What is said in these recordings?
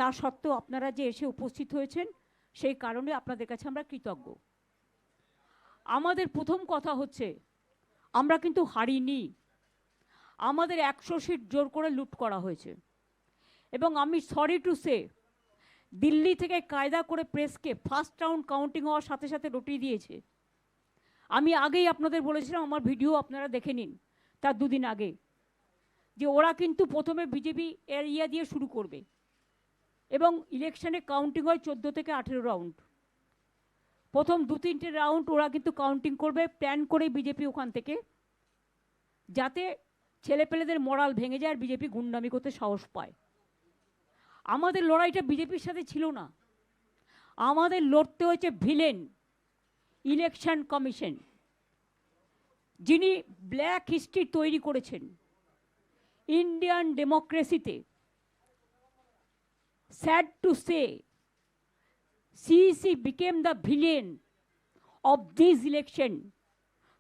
তা সত্ত্বেও আপনারা যে এসে উপস্থিত হয়েছেন সেই কারণে আপনাদের কাছে আমরা কৃতজ্ঞ। আমাদের প্রথম কথা হচ্ছে আমরা কিন্তু হারিনি। আমাদের 100 সিট জোর করে লুট করা হয়েছে এবং আমি সরি টু সে দিল্লি থেকে কায়দা করে প্রেসকে ফার্স্ট রাউন্ড কাউন্টিং হওয়ার সাথে সাথে রটিয়ে দিয়েছে। আমি আগেই আপনাদের বলেছিলাম, আমার ভিডিও আপনারা দেখে নিন তার দুদিন আগে, যে ওরা কিন্তু প্রথমে বিজেপি এরিয়া দিয়ে শুরু করবে এবং ইলেকশনে কাউন্টিং হয় 14 থেকে 18 রাউন্ড। প্রথম 2-3টে রাউন্ড ওরা কিন্তু কাউন্টিং করবে প্ল্যান করে বিজেপি ওখান থেকে, যাতে ছেলেপেলেদের মরাল ভেঙে যায় আর বিজেপি গুন্ডামি করতে সাহস পায়। আমাদের লড়াইটা বিজেপির সাথে ছিল না, আমাদের লড়তে হয়েছে ভিলেন ইলেকশন কমিশন, যিনি ব্ল্যাক হিস্ট্রি তৈরি করেছেন ইন্ডিয়ান ডেমোক্রেসিতে। Sad to say CEC became the villain of this election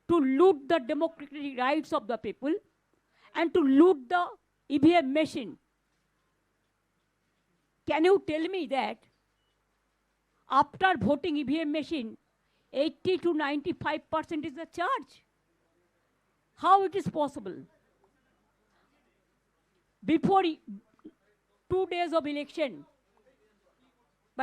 to loot the democratic rights of the people and to loot the EVM machine. Can you tell me that after voting EVM machine, 80 to 95% is the charge? How it is possible? Before 2 days of election,